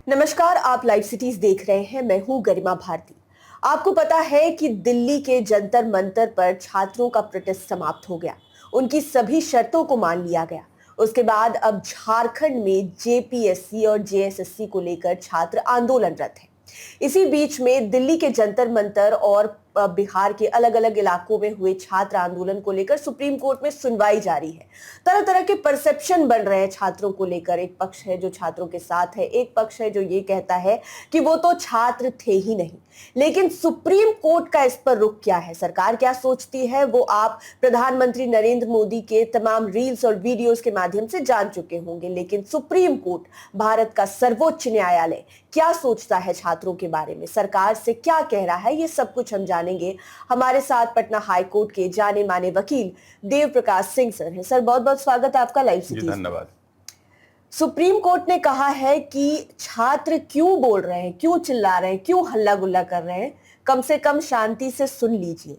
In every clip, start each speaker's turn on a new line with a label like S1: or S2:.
S1: नमस्कार, आप live cities देख रहे हैं। मैं हूं गरिमा भारती। आपको पता है कि दिल्ली के जंतर मंतर पर छात्रों का प्रोटेस्ट समाप्त हो गया। उनकी सभी शर्तों को मान लिया गया। उसके बाद अब झारखंड में जेपीएससी और जेएसएससी को लेकर छात्र आंदोलनरत हैं। इसी बीच में दिल्ली के जंतर मंतर और बिहार के अलग अलग इलाकों में हुए छात्र आंदोलन को लेकर सुप्रीम कोर्ट में सुनवाई जारी है। तरह तरह के परसेप्शन बन रहे हैं छात्रों को लेकर। एक पक्ष है जो छात्रों के साथ है, एक पक्ष है जो ये कहता है कि वो तो छात्र थे ही नहीं। लेकिन सुप्रीम कोर्ट का इस पर रुख क्या है, सरकार क्या सोचती है, वो आप प्रधानमंत्री नरेंद्र मोदी के तमाम रील्स और वीडियोस के माध्यम से जान चुके होंगे। लेकिन सुप्रीम कोर्ट, भारत का सर्वोच्च न्यायालय, क्या सोचता है छात्रों के बारे में, सरकार से क्या कह रहा है, ये सब कुछ हम जानेंगे। हमारे साथ पटना हाई कोर्ट के जाने माने वकील देव प्रकाश सिंह सर हैं। सर, बहुत बहुत स्वागत है आपका लाइव सिटीज।
S2: धन्यवाद।
S1: सुप्रीम कोर्ट ने कहा है कि छात्र क्यों बोल रहे हैं, क्यों चिल्ला रहे हैं, क्यों हल्ला गुल्ला कर रहे हैं, कम से कम शांति से सुन लीजिए।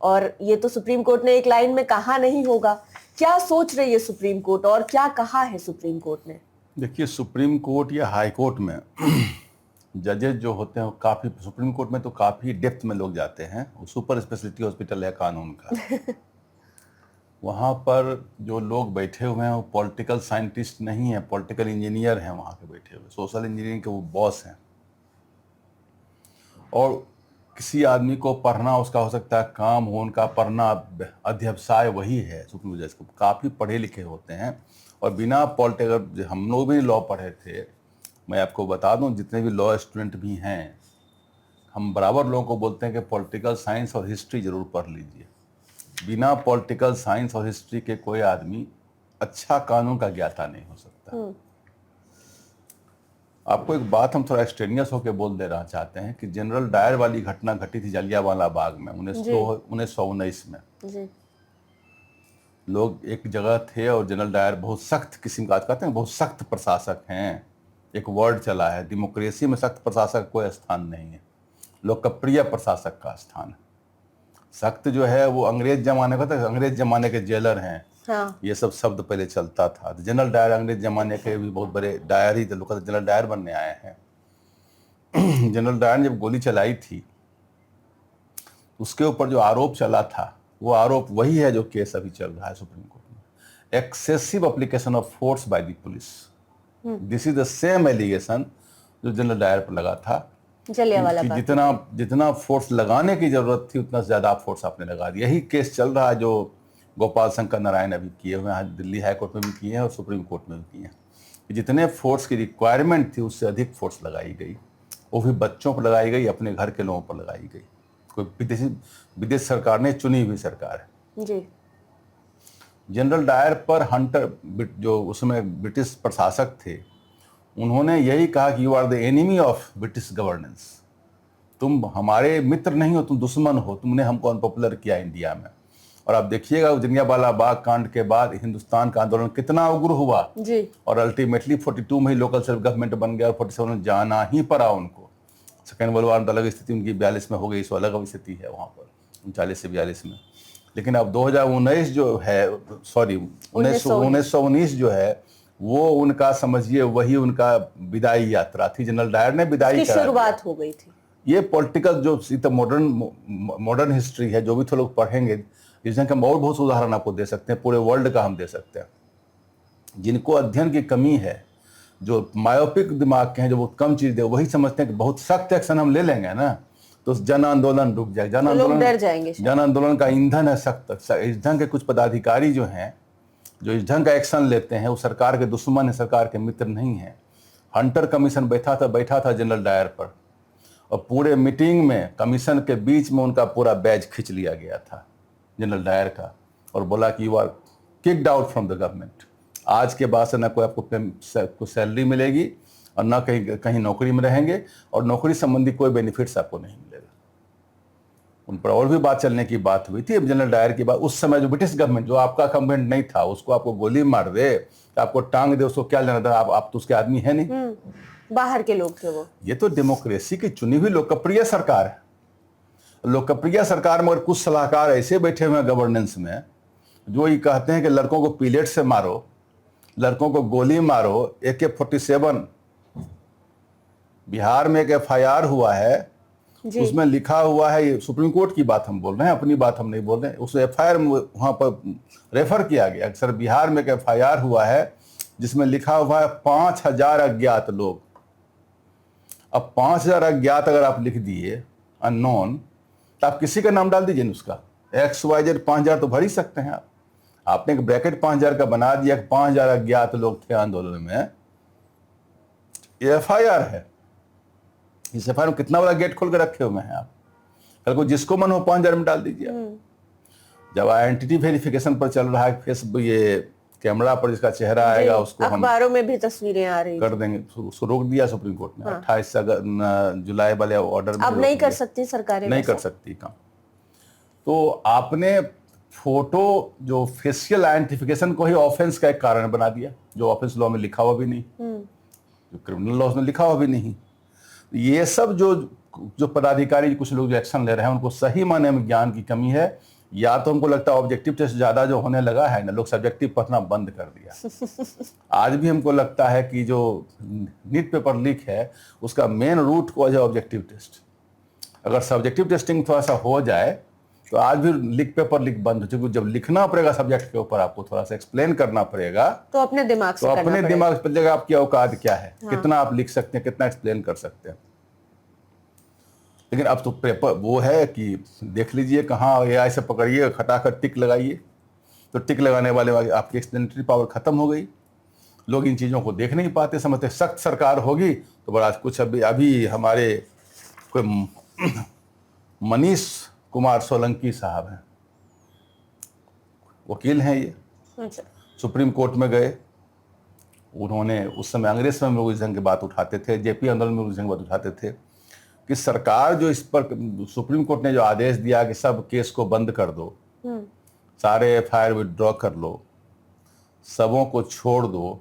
S1: और ये तो सुप्रीम कोर्ट ने एक लाइन में कहा नहीं होगा। क्या सोच रही है सुप्रीम कोर्ट और क्या कहा है सुप्रीम कोर्ट ने?
S2: देखिए, सुप्रीम कोर्ट या हाई कोर्ट में जजेज जो होते हैं काफ़ी, सुप्रीम कोर्ट में तो काफ़ी डेप्थ में लोग जाते हैं। वो सुपर स्पेशलिटी हॉस्पिटल है कानून का। वहाँ पर जो लोग बैठे हुए हैं वो पॉलिटिकल साइंटिस्ट नहीं है, पॉलिटिकल इंजीनियर हैं वहाँ के बैठे हुए, सोशल इंजीनियरिंग के वो बॉस हैं। और किसी आदमी को पढ़ना, उसका हो सकता है काम हो उनका पढ़ना, अध्यवसाय वही है। सुप्रीम जज को काफ़ी पढ़े लिखे होते हैं और बिना पॉलिटिकल, हम लोग भी लॉ पढ़े थे, मैं आपको बता दूं, जितने भी लॉ स्टूडेंट भी हैं, हम बराबर लोगों को बोलते हैं कि पॉलिटिकल साइंस और हिस्ट्री जरूर पढ़ लीजिए। बिना पॉलिटिकल साइंस और हिस्ट्री के कोई आदमी अच्छा कानून का ज्ञाता नहीं हो सकता। आपको एक बात हम थोड़ा एक्सटेनियस होकर बोल दे रहा चाहते हैं कि जनरल डायर वाली घटना घटी थी जलियांवाला बाग में 1919 में। लोग एक जगह थे और जनरल डायर बहुत सख्त किस्म का, कहते हैं बहुत सख्त प्रशासक हैं। एक वर्ड चला है, डेमोक्रेसी में सख्त प्रशासक कोई स्थान नहीं है, लोकप्रिय प्रशासक का स्थान है। सख्त जो है वो अंग्रेज जमाने का था, अंग्रेज जमाने के जेलर हैं। हाँ। ये सब शब्द पहले चलता था। जनरल डायर अंग्रेज जमाने के भी बहुत बड़े डायर ही थे, लोग जनरल डायर बनने आए हैं। जनरल डायर ने जब गोली चलाई थी, उसके ऊपर जो आरोप चला था वो आरोप वही है जो केस अभी चल रहा है सुप्रीम कोर्ट में। Excessive application of force by the police. This is the same allegation जो जनरल डायर पर लगा था, कि जितना फोर्स लगाने की जरूरत थी उतना ज्यादा फोर्स आपने लगा दिया। यही केस चल रहा है जो गोपाल शंकर नारायण अभी किए हुए हैं, दिल्ली हाई कोर्ट में भी किए हैं और सुप्रीम कोर्ट में भी किए हैं। जितने फोर्स की रिक्वायरमेंट थी उससे अधिक फोर्स लगाई गई, वो भी बच्चों पर लगाई गई, अपने घर के लोगों पर लगाई गई। कोई विदेश सरकार ने चुनी हुई सरकार है जी। जनरल डायर पर हंटर, जो उसमें ब्रिटिश प्रशासक थे, उन्होंने यही कहा कि you are the enemy of British governance. तुम हमारे मित्र नहीं हो, तुम दुश्मन हो, तुमने हमको अनपॉपुलर किया इंडिया में। और आप देखिएगा जलियांवाला बाग कांड के बाद हिंदुस्तान का आंदोलन कितना उग्र हुआ जी। और अल्टीमेटली 42 में ही लोकल सेल्फ गवर्नमेंट बन गया और 47 में जाना ही पड़ा उनको। सेकेंड वर्ल्ड वार अलग स्थिति उनकी 42 में हो गई, सो अलग स्थिति है वहाँ पर 39 से 42 में। लेकिन अब 2019 जो है, सॉरी 1919 जो है, वो उनका समझिए वही उनका विदाई यात्रा थी। जनरल डायर ने विदाई करा,
S1: शुरुआत हो गई थी।
S2: ये पॉलिटिकल जो मॉडर्न हिस्ट्री है, जो भी तो लोग पढ़ेंगे, जिसमें हम और बहुत उदाहरण आपको दे सकते हैं, पूरे वर्ल्ड का हम दे सकते हैं। जिनको अध्ययन की कमी है, जो मायोपिक दिमाग के हैं, जो बहुत कम चीज दे, वही समझते हैं कि बहुत सख्त एक्शन हम ले लेंगे ना तो जन आंदोलन रुक जाएगा। जन आंदोलन का ईंधन है सख्त। इस ढंग के कुछ पदाधिकारी जो हैं, जो इस ढंग का एक्शन लेते हैं, वो सरकार के दुश्मन है, सरकार के मित्र नहीं है। हंटर कमीशन बैठा था जनरल डायर पर, और पूरे मीटिंग में कमीशन के बीच में उनका पूरा बैज खींच लिया गया था जनरल डायर का, और बोला कि you are kicked out from the government. आज के बाद से ना कोई आपको सैलरी मिलेगी और ना कहीं नौकरी में रहेंगे, और नौकरी संबंधी कोई बेनिफिट्स आपको नहीं मिलेगा। उन पर और भी बात चलने की बात हुई थी। अब जनरल डायर की बात, उस समय जो ब्रिटिश गवर्नमेंट, जो आपका गवर्नमेंट नहीं था, उसको आपको गोली मार दे, आपको टांग दे, उसको क्या लेना था? आप तो उसके आदमी है नहीं,
S1: बाहर के लोग थे वो।
S2: ये तो डेमोक्रेसी की चुनी हुई लोकप्रिय सरकार है। लोकप्रिय सरकार में कुछ सलाहकार ऐसे बैठे हुए हैं गवर्नेंस में, जो ये कहते हैं कि लड़कों को पिलेट से मारो, लड़कों को गोली मारो, AK-47 बिहार में एक एफआईआर हुआ है,
S1: जी।
S2: उसमें लिखा हुआ है, ये सुप्रीम कोर्ट की बात हम बोल रहे हैं, अपनी बात हम नहीं बोल रहे हैं, उस एफआईआर में वहां पर रेफर किया गया। सर बिहार में एक एफआईआर हुआ है जिसमें लिखा हुआ है 5,000 अज्ञात लोग। अब 5,000 अज्ञात अगर आप लिख दिए अननोन, तो आप किसी का नाम डाल दीजिए ना, उसका XYZ 5,000 तो भर ही सकते हैं आप। आपने एक ब्रैकेट 5,000 का बना दिया कि 5,000 अज्ञात लोग थे आंदोलन में, ये एफआईआर है। इस एफआईआर में कितना बड़ा गेट खोल के रखे हुए हैं आप। कल को जिसको मन हो 5,000 में डाल दीजिए। जब आइडेंटिटी वेरिफिकेशन पर चल रहा है फेसबुक, ये कैमरा पर जिसका चेहरा आएगा उसको हम
S1: अखबारों में भी तस्वीरें आ रही
S2: कर देंगे, उसको रोक दिया सुप्रीम कोर्ट ने। 28 जुलाई वाले ऑर्डर में
S1: अब नहीं कर सकती सरकारें,
S2: नहीं कर सकती काम। तो आपने फोटो जो फेशियल आइडेंटिफिकेशन को ही ऑफेंस का एक कारण बना दिया, जो ऑफेंस लॉ में लिखा हुआ भी नहीं, जो क्रिमिनल लॉ में लिखा हुआ भी नहीं। ये सब जो पदाधिकारी कुछ लोग जो एक्शन ले रहे हैं, उनको सही मायने में ज्ञान की कमी है, या तो हमको लगता है ऑब्जेक्टिव टेस्ट ज्यादा जो होने लगा है ना, लोग सब्जेक्टिव पढ़ना बंद कर दिया। आज भी हमको लगता है कि जो नीट पेपर लीक है उसका मेन रूट कॉज है ऑब्जेक्टिव टेस्ट। अगर सब्जेक्टिव टेस्टिंग थोड़ा सा हो जाए तो आज भी लीक पेपर लीक बंद हो, क्योंकि जब लिखना पड़ेगा सब्जेक्ट के ऊपर, आपको थोड़ा सा एक्सप्लेन करना पड़ेगा,
S1: तो अपने दिमाग से करना
S2: अपने दिमाग पर जगह आपकी औकात क्या है, कितना आप लिख सकते हैं, कितना एक्सप्लेन कर सकते हैं। लेकिन अब तो पेपर वो है कि देख लीजिए कहाँ AI से पकड़िए, खटाखट टिक लगाइए, तो टिक लगाने वाले आपकी एक्सप्लेनेटरी पावर खत्म हो गई। लोग इन चीज़ों को देख नहीं पाते, समझते सख्त सरकार होगी तो बड़ा कुछ। अभी हमारे कोई मनीष कुमार सोलंकी साहब हैं, वकील हैं ये,
S1: अच्छा।
S2: सुप्रीम कोर्ट में गए। उन्होंने उस समय अंग्रेज में मुगलिज्म की बात उठाते थे, जेपी आंदोलन में मुगलिज्म की बात उठाते थे कि सरकार जो इस पर, सुप्रीम कोर्ट ने जो आदेश दिया कि सब केस को बंद कर दो, सारे FIR विड्रॉ कर लो, सबों को छोड़ दो,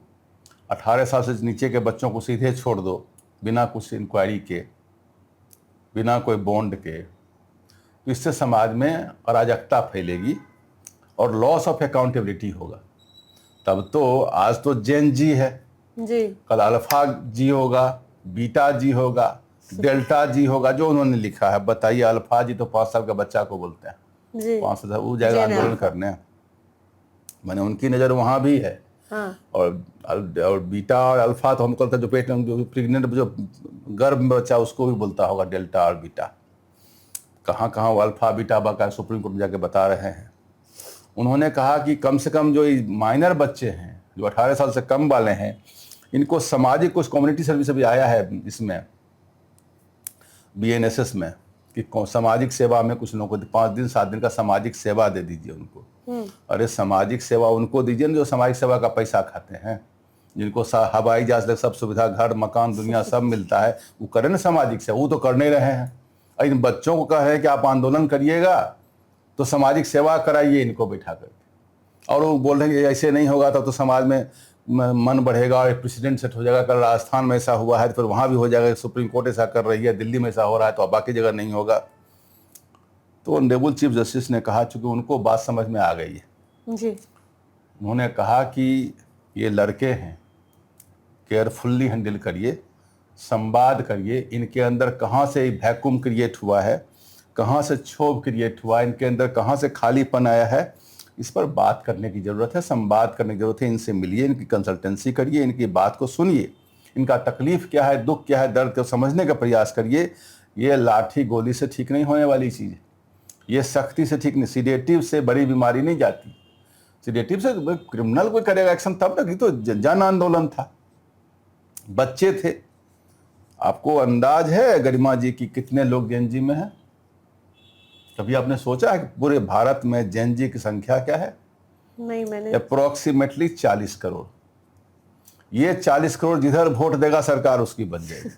S2: 18 साल से नीचे के बच्चों को सीधे छोड़ दो बिना कुछ इंक्वायरी के, बिना कोई बॉन्ड के, तो इससे समाज में अराजकता फैलेगी और लॉस ऑफ अकाउंटेबिलिटी होगा। तब तो आज तो जेन जी है
S1: जी,
S2: कल अल्फा जी होगा, बीटा जी होगा, डेल्टा जी होगा, जो उन्होंने लिखा है। बताइए, अल्फा जी तो 5 साल का बच्चा को बोलते हैं, 5 साल वो जाएगा आंदोलन करने, मैंने उनकी नज़र वहाँ भी है। और बीटा और अल्फा तो हमको लगता है जो पेट में जो प्रेग्नेंट जो गर्भ में बच्चा उसको भी बोलता होगा डेल्टा और बीटा। कहाँ कहाँ वो अल्फा बीटा बाका सुप्रीम कोर्ट में जाके बता रहे हैं। उन्होंने कहा कि कम से कम जो माइनर बच्चे हैं, जो 18 साल से कम वाले हैं, इनको सामाजिक कुछ कम्युनिटी सर्विस भी आया है इसमें BNSS में, कि सामाजिक सेवा में कुछ लोगों को 5 दिन 7 दिन का सामाजिक सेवा दे दीजिए उनको। अरे सामाजिक सेवा उनको दीजिए ना जो सामाजिक सेवा का पैसा खाते हैं, जिनको हवाई जहाज सब सुविधा, घर मकान दुनिया सब मिलता है, वो करें ना सामाजिक सेवा। वो तो कर नहीं रहे हैं। इन बच्चों को कह रहे हैं कि आप आंदोलन करिएगा तो सामाजिक सेवा कराइए इनको बैठा करके, और वो बोल रहे हैं कि ऐसे नहीं होगा तो समाज में मन बढ़ेगा और प्रेसिडेंट सेट हो जाएगा। कल राजस्थान में ऐसा हुआ है तो फिर वहाँ भी हो जाएगा, सुप्रीम कोर्ट ऐसा कर रही है, दिल्ली में ऐसा हो रहा है तो अब बाकी जगह नहीं होगा। तो ऑनरेबल चीफ जस्टिस ने कहा, चूंकि उनको बात समझ में आ गई है
S1: जी,
S2: उन्होंने कहा कि ये लड़के हैं, केयरफुल्ली हैंडल करिए, संवाद करिए, इनके अंदर कहाँ से वैक्यूम क्रिएट हुआ है, कहाँ से क्षोभ क्रिएट हुआ है, इनके अंदर कहाँ से खालीपन आया है, इस पर बात करने की ज़रूरत है, संवाद करने की ज़रूरत है। इनसे मिलिए, इनकी कंसल्टेंसी करिए, इनकी बात को सुनिए, इनका तकलीफ क्या है, दुख क्या है, दर्द को समझने का प्रयास करिए। ये लाठी गोली से ठीक नहीं होने वाली चीज़ है, ये सख्ती से ठीक नहीं, सीडेटिव से बड़ी बीमारी नहीं जाती। सीडेटिव से क्रिमिनल कोई करेगा एक्शन तब तक, तो जन आंदोलन था, बच्चे थे। आपको अंदाज है गरिमा जी की कितने लोग जेन जी में हैं? कभी आपने सोचा है कि पूरे भारत में जेन जी की संख्या क्या है?
S1: नहीं, मैंने
S2: अप्रोक्सीमेटली 40 करोड़। ये 40 करोड़ जिधर वोट देगा सरकार उसकी बन जाएगी।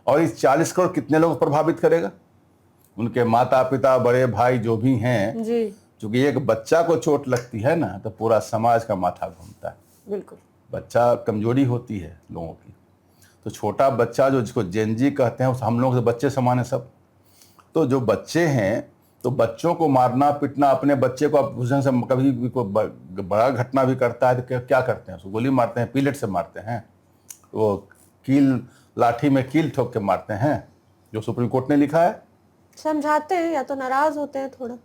S2: और इस 40 करोड़ कितने लोग प्रभावित करेगा? उनके माता पिता, बड़े भाई जो भी हैं
S1: जी,
S2: क्योंकि एक बच्चा को चोट लगती है ना तो पूरा समाज का माथा घूमता है।
S1: बिल्कुल,
S2: बच्चा कमजोरी होती है लोगों की, तो छोटा बच्चा जो जिसको जेन जी कहते हैं, हम लोग से बच्चे समान है सब। तो जो बच्चे हैं, तो बच्चों को मारना पीटना, अपने बच्चे को आप से कभी भी कोई बड़ा घटना भी करता है तो क्या करते हैं? उसको गोली मारते हैं, पिलेट से मारते हैं, वो कील लाठी में कील ठोक के मारते हैं, जो सुप्रीम कोर्ट ने लिखा है।
S1: समझाते हैं या तो नाराज होते हैं थोड़ा,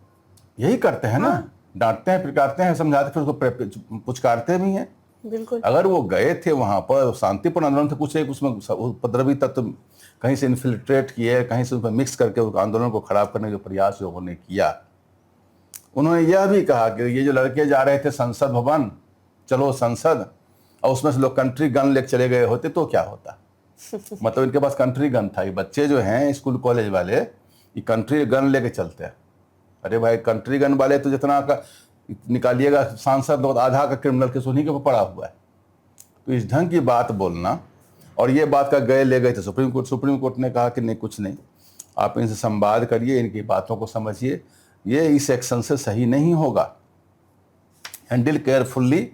S2: यही करते हैं ना, डांटते हैं, पिटकारते हैं, समझाते, फिर उसको पुचकारते भी हैं।
S1: बिल्कुल।
S2: अगर वो गए थे वहां पर शांतिपूर्ण आंदोलन थे, कुछ एक उसमें उपद्रवी तत्व कहीं से इन्फिल्ट्रेट किए, कहीं से उसमें मिक्स करके उस आंदोलन को खराब करने का प्रयास लोगों ने किया। उन्होंने यह भी कहा कि ये जो लड़के जा रहे थे संसद भवन, चलो संसद, और उसमें से लोग कंट्री गन लेके चले गए होते तो क्या होता। मतलब इनके पास कंट्री गन था। ये बच्चे जो हैं स्कूल कॉलेज वाले, ये कंट्री गन लेके चलते हैं। अरे भाई, कंट्री गन वाले तो जितना का निकालिएगा सांसद, लोग आधा का क्रिमिनल केस उन्हीं के ऊपर पड़ा हुआ है। तो इस ढंग की बात बोलना, और ये बात का गए ले गए थे सुप्रीम कोर्ट। सुप्रीम कोर्ट ने कहा कि नहीं, कुछ नहीं, आप इनसे संवाद करिए, इनकी बातों को समझिए, ये इस एक्शन से सही नहीं होगा, हैंडल केयरफुल्ली।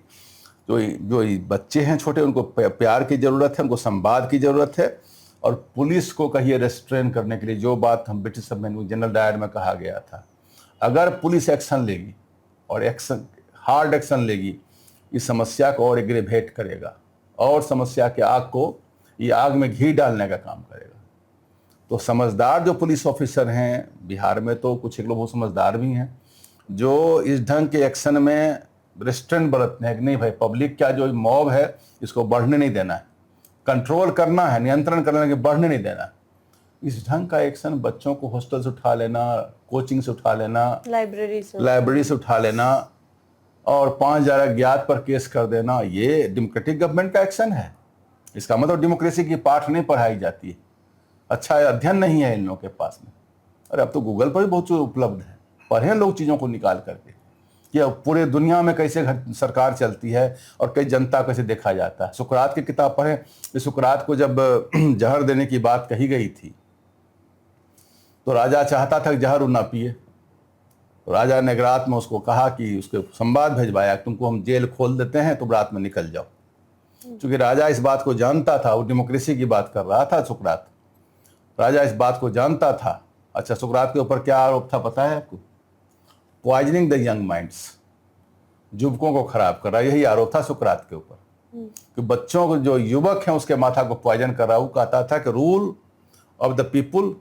S2: जो बच्चे हैं छोटे, उनको प्यार की ज़रूरत है, उनको संवाद की ज़रूरत है, और पुलिस को कहिए रेस्ट्रेन करने के लिए। जो बात हम ब्रिटिश जनरल डायर में कहा गया था, अगर पुलिस एक्शन लेगी और हार्ड एक्शन लेगी, इस समस्या को और एग्रेवेट करेगा, और समस्या के आग को, ये आग में घी डालने का काम करेगा। तो समझदार जो पुलिस ऑफिसर हैं बिहार में, तो कुछ एक लोग बहुत समझदार भी हैं, जो इस ढंग के एक्शन में रेस्ट्रेंट बरतने हैं कि नहीं भाई, पब्लिक का जो मॉब है इसको बढ़ने नहीं देना है, कंट्रोल करना है, नियंत्रण करना है, बढ़ने नहीं देना। इस ढंग का एक्शन, बच्चों को हॉस्टल से उठा लेना, कोचिंग से उठा लेना, लाइब्रेरी से उठा लेना, और 5,000 अज्ञात पर केस कर देना, ये डेमोक्रेटिक गवर्नमेंट का एक्शन है। इसका मतलब डेमोक्रेसी की पाठ नहीं पढ़ाई जाती है, अच्छा अध्ययन नहीं है इन लोगों के पास में। अरे अब तो गूगल पर भी बहुत चीज उपलब्ध है, पढ़ें लोग चीज़ों को निकाल करके कि अब पूरे दुनिया में कैसे सरकार चलती है और कई जनता कैसे देखा जाता है। सुकरात की किताब पढ़ें। सुकरात को जब जहर देने की बात कही गई थी, तो राजा चाहता था कि जहर वो ना पिए। तो राजा ने रात में उसको कहा कि उसके संवाद भेजवाया, तुमको हम जेल खोल देते हैं, तुम रात में निकल जाओ। क्योंकि राजा इस बात को जानता था, वो डेमोक्रेसी की बात कर रहा था सुकरात, राजा इस बात को जानता था। अच्छा, सुकरात के ऊपर क्या आरोप था पता है आपको? पॉइजनिंग द यंग माइंड्स, युवकों को खराब कर रहा, यही आरोप था सुकरात के ऊपर। कि बच्चों को, जो युवक हैं उसके माथा को पॉइजन कर रहा। वो कहता था कि रूल ऑफ द पीपुल,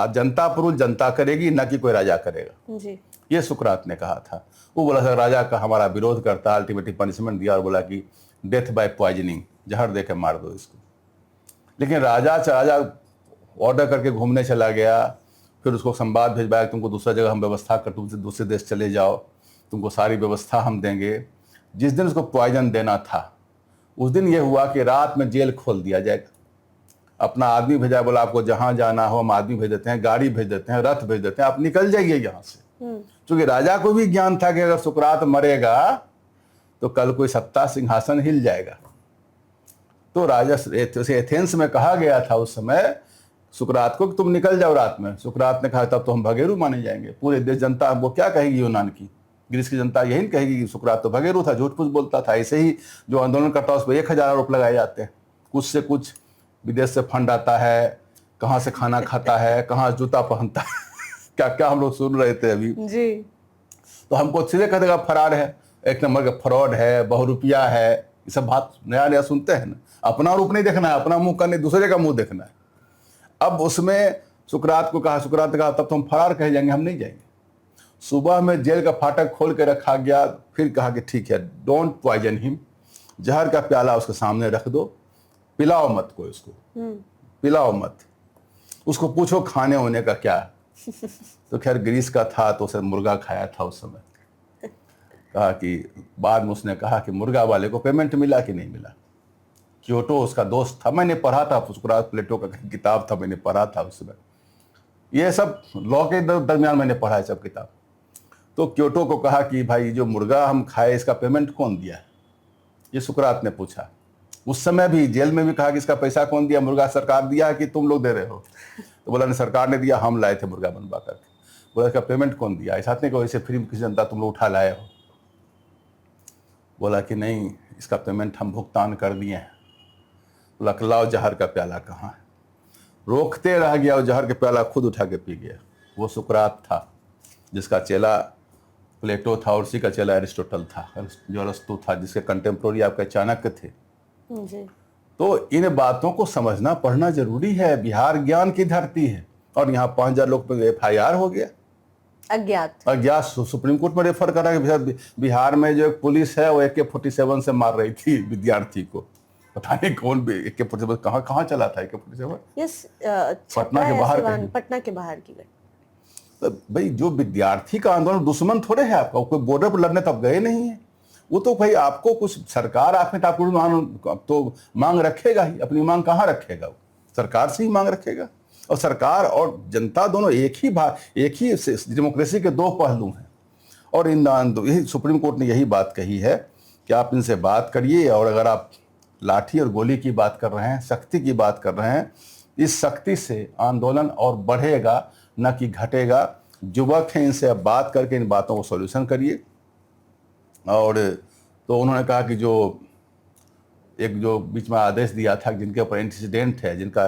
S2: जनता पर रूल जनता करेगी, ना कि कोई राजा करेगा
S1: जी।
S2: ये सुकरात ने कहा था। वो बोला था राजा का हमारा विरोध करता, अल्टीमेटली पनिशमेंट दिया और बोला कि डेथ बाय पॉइजनिंग, जहर दे के मार दो इसको। लेकिन राजा ऑर्डर करके घूमने चला गया, फिर उसको संवाद भेजवाया, तुमको दूसरा जगह हम व्यवस्था कर, तुमसे दूसरे देश चले जाओ, तुमको सारी व्यवस्था हम देंगे। जिस दिन उसको पॉइजन देना था, उस दिन ये हुआ कि रात में जेल खोल दिया जाएगा। अपना आदमी भेजा, बोला आपको जहां जाना हो हम आदमी भेज देते हैं, गाड़ी भेज देते हैं, रथ भेज देते हैं, आप निकल जाइए यहाँ से। क्योंकि राजा को भी ज्ञान था कि अगर सुकरात मरेगा तो कल कोई सत्ता सिंहासन हिल जाएगा। तो राजा से एथेंस में कहा गया था उस समय सुकरात को कि तुम निकल जाओ रात में। सुकरात ने कहा तब तो हम भगेरू माने जाएंगे, पूरे देश जनता हमको क्या कहेगी, यूनान की, ग्रीस की जनता यही कहेगी कि सुकरात तो भगेरू था, झूठ कुछ बोलता था। ऐसे ही जो आंदोलन करता है उस पर 1,000 आरोप लगाए जाते हैं। कुछ से कुछ विदेश से फंड आता है, कहाँ से खाना खाता है, कहाँ जूता पहनता है क्या क्या हम लोग सुन रहे थे अभी
S1: जी।
S2: तो हमको सीधे कह देगा फरार है, एक नंबर का फ्रॉड है, बहुरुपिया है। ये सब बात नया नया सुनते हैं ना। अपना रूप नहीं देखना है, अपना मुंह का नहीं, दूसरे का मुंह देखना है। अब उसमें सुकरात को कहा, सुकरात ने कहा तब तो हम फरार कह जाएंगे, हम नहीं जाएंगे। सुबह में जेल का फाटक खोल के रखा गया, फिर कहा कि ठीक है, डोंट पॉइजन हिम, जहर का प्याला उसके सामने रख दो, पिलाओ मत कोई उसको, पिलाओ मत उसको, पूछो खाने होने का क्या। तो खैर ग्रीस का था तो उसे मुर्गा खाया था उस समय। कहा कि बाद में उसने कहा कि मुर्गा वाले को पेमेंट मिला कि नहीं मिला। क्योटो उसका दोस्त था, मैंने पढ़ा था, सुकरात प्लेटो का किताब था, मैंने पढ़ा था उस समय। ये सब लॉ के दरमियान मैंने पढ़ा है सब किताब। तो क्योटो को कहा कि भाई जो मुर्गा हम खाए इसका पेमेंट कौन दिया है, ये सुकरात ने पूछा। उस समय भी जेल में भी कहा कि इसका पैसा कौन दिया, मुर्गा सरकार दिया है कि तुम लोग दे रहे हो। तो बोला नहीं, सरकार ने दिया, हम लाए थे मुर्गा बनवा करके। बोला इसका पेमेंट कौन दिया, ऐसा नहीं कहो ऐसे फ्री में किसी जनता तुम लोग उठा लाए हो। बोला कि नहीं, इसका पेमेंट हम भुगतान कर दिए हैं। बोला लाओ जहर का प्याला कहाँ है। रोकते रह गया और जहर के प्याला खुद उठा के पी गया। वो सुकरात था जिसका चेला प्लेटो था, और उसी का चेला एरिस्टोटल था, जो अरस्तु था, जिसके कंटेम्प्रोरी आपके चाणक्य थे।
S1: जी।
S2: तो इन बातों को समझना पढ़ना जरूरी है। बिहार ज्ञान की धरती है और यहाँ 5000 लोग पर FIR हो गया। अज्ञात सुप्रीम कोर्ट में रेफर करा कि बिहार में जो एक पुलिस है वो AK-47 से मार रही थी विद्यार्थी को। पता नहीं कौन AK-47 कहाँ चला था AK-47।
S1: यस, पटना के बाहर की
S2: तो भाई जो विद्यार्थी का आंदोलन, दुश्मन थोड़े है आपका, कोई बॉर्डर पर लड़ने तब गए नहीं है। वो तो भाई आपको कुछ सरकार आपको तो मांग रखेगा ही, अपनी मांग कहाँ रखेगा? वो सरकार से ही मांग रखेगा। और सरकार और जनता दोनों एक ही डेमोक्रेसी के दो पहलू हैं। और यही सुप्रीम कोर्ट ने यही बात कही है कि आप इनसे बात करिए, और अगर आप लाठी और गोली की बात कर रहे हैं, सख्ती की बात कर रहे हैं, इस सख्ती से आंदोलन और बढ़ेगा न कि घटेगा। युवक हैं, इनसे अब बात करके इन बातों को सॉल्यूशन करिए। और तो उन्होंने कहा कि जो बीच में आदेश दिया था जिनके ऊपर एंटीसीडेंट है, जिनका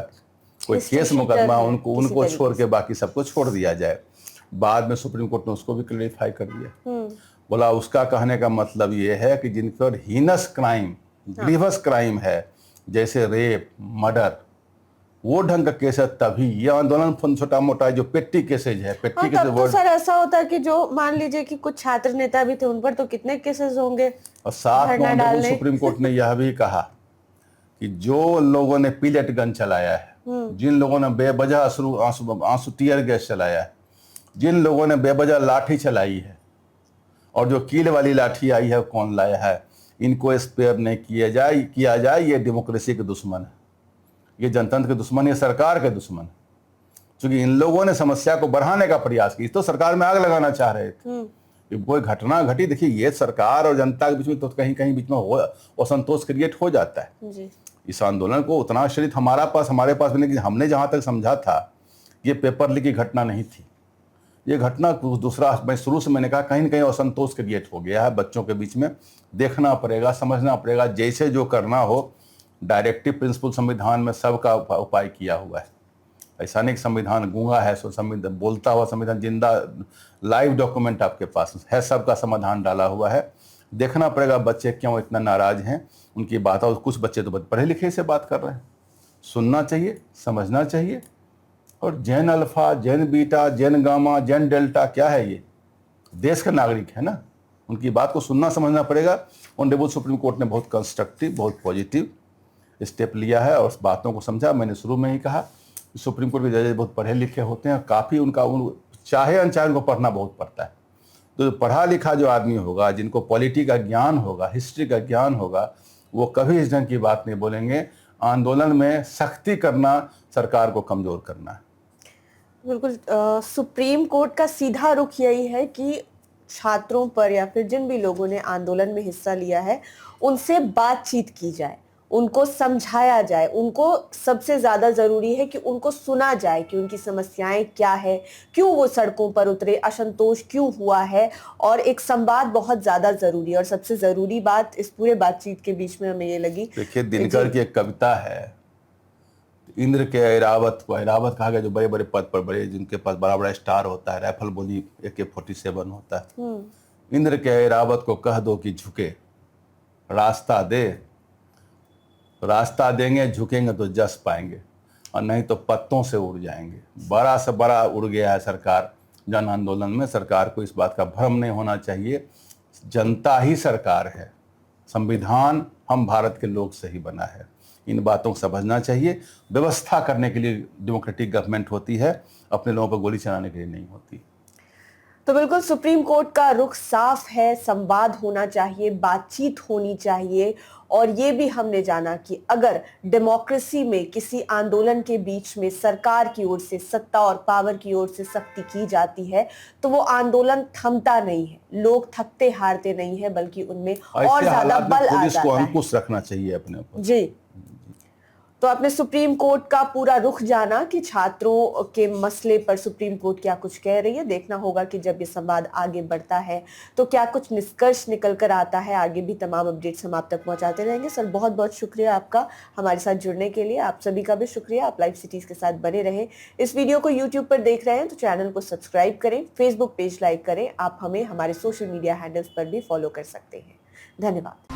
S2: कोई केस मुकदमा, उनको छोड़ के बाकी सबको छोड़ दिया जाए। बाद में सुप्रीम कोर्ट ने उसको भी क्लैरिफाई कर दिया। बोला उसका कहने का मतलब ये है कि जिनके ऊपर हीनस क्राइम, ग्रीवस क्राइम है, जैसे रेप, मर्डर, वो ढंग का केस है, तभी ये आंदोलन छोटा मोटा जो पेट्टी केसेज है, पेट्टी केसेज।
S1: तो सर ऐसा होता है कि जो मान लीजिए कि कुछ छात्र नेता भी थे, उन पर तो कितने केसेस होंगे। और
S2: साथ में सुप्रीम कोर्ट ने यह भी कहा कि जो लोगों ने पिलेट गन चलाया है, जिन लोगों ने बेवजह आंसू टीयर गैस चलाया है, जिन लोगों ने बेवजह लाठी चलाई है, और जो कील वाली लाठी आई है कौन लाया है, इनको स्पेयर नहीं किया जाए। ये डेमोक्रेसी के दुश्मन है, ये जनतंत्र के दुश्मन, ये सरकार के दुश्मन। क्योंकि इन लोगों ने समस्या को बढ़ाने का प्रयास किया, तो सरकार में आग लगाना चाह रहे थे। कोई घटना घटी, देखिए ये सरकार और जनता के बीच में तो कहीं कहीं बीच में असंतोष क्रिएट हो जाता है जी। इस आंदोलन को उतना शरीर हमारे पास भी नहीं, हमने जहां तक समझा था ये पेपर लीक की घटना नहीं थी। ये घटना दूसरा, मैं शुरू से मैंने कहा कहीं न कहीं असंतोष क्रिएट हो गया है बच्चों के बीच में। देखना पड़ेगा, समझना पड़ेगा, जैसे जो करना हो। डायरेक्टिव प्रिंसिपल संविधान में सबका उपाय किया हुआ है। ऐसा नहीं कि संविधान गूंगा है, संविधान बोलता हुआ संविधान जिंदा लाइव डॉक्यूमेंट आपके पास है, सबका समाधान डाला हुआ है। देखना पड़ेगा बच्चे क्यों इतना नाराज हैं, उनकी बात। और कुछ बच्चे तो पढ़े लिखे से बात कर रहे हैं, सुनना चाहिए, समझना चाहिए। और जेन अल्फा, जेन बीटा, जेन गामा, जेन डेल्टा क्या है? ये देश का नागरिक है ना, उनकी बात को सुनना समझना पड़ेगा। ऑनरेबल सुप्रीम कोर्ट ने बहुत कंस्ट्रक्टिव, बहुत पॉजिटिव स्टेप लिया है और बातों को समझा। मैंने शुरू में ही कहा सुप्रीम कोर्ट के जजेस बहुत पढ़े लिखे होते हैं, काफ़ी चाहे अनचाहे उनको पढ़ना बहुत पड़ता है। तो पढ़ा लिखा जो आदमी होगा, जिनको पॉलिटी का ज्ञान होगा, हिस्ट्री का ज्ञान होगा, वो कभी इस ढंग की बात नहीं बोलेंगे। आंदोलन में सख्ती करना सरकार को कमजोर करना है।
S1: बिल्कुल। सुप्रीम कोर्ट का सीधा रुख यही है कि छात्रों पर या फिर जिन भी लोगों ने आंदोलन में हिस्सा लिया है उनसे बातचीत की जाए, उनको समझाया जाए। उनको सबसे ज्यादा जरूरी है कि उनको सुना जाए कि उनकी समस्याएं क्या है, क्यों वो सड़कों पर उतरे, असंतोष क्यों हुआ है। और एक संवाद बहुत ज्यादा जरूरी है। और सबसे जरूरी बात इस पूरे बातचीत के बीच में हमें ये लगी,
S2: देखिए दिनकर की एक कविता है, इंद्र के ऐरावत को, ऐरावत कहा गया जो बड़े बड़े पद पर, बड़े जिनके पास बड़ा बड़ा स्टार होता है, राइफल गोली AK-47 होता है। इंद्र के ऐरावत को कह दो कि झुके, रास्ता दे, रास्ता देंगे, झुकेंगे तो जस पाएंगे, और नहीं तो पत्तों से उड़ जाएंगे। बड़ा से बड़ा उड़ गया है सरकार जन आंदोलन में। सरकार को इस बात का भ्रम नहीं होना चाहिए, जनता ही सरकार है, संविधान हम भारत के लोग से ही बना है। इन बातों को समझना चाहिए। व्यवस्था करने के लिए डेमोक्रेटिक गवर्नमेंट होती है, अपने लोगों पर गोली चलाने के लिए नहीं होती।
S1: तो बिल्कुल सुप्रीम कोर्ट का रुख साफ है, संवाद होना चाहिए, बातचीत होनी चाहिए। और ये भी हमने जाना कि अगर डेमोक्रेसी में किसी आंदोलन के बीच में सरकार की ओर से, सत्ता और पावर की ओर से सख्ती की जाती है तो वो आंदोलन थमता नहीं है, लोग थकते हारते नहीं है, बल्कि उनमें और ज्यादा बल आ जाता है।
S2: अंकुश रखना चाहिए अपने ऊपर
S1: जी। तो आपने सुप्रीम कोर्ट का पूरा रुख जाना कि छात्रों के मसले पर सुप्रीम कोर्ट क्या कुछ कह रही है। देखना होगा कि जब ये संवाद आगे बढ़ता है तो क्या कुछ निष्कर्ष निकल कर आता है। आगे भी तमाम अपडेट्स हम आप तक पहुंचाते रहेंगे। सर बहुत बहुत शुक्रिया आपका हमारे साथ जुड़ने के लिए। आप सभी का भी शुक्रिया, आप लाइव सिटीज के साथ बने रहें। इस वीडियो को यूट्यूब पर देख रहे हैं तो चैनल को सब्सक्राइब करें, फेसबुक पेज लाइक करें। आप हमें हमारे सोशल मीडिया हैंडल्स पर भी फॉलो कर सकते हैं। धन्यवाद।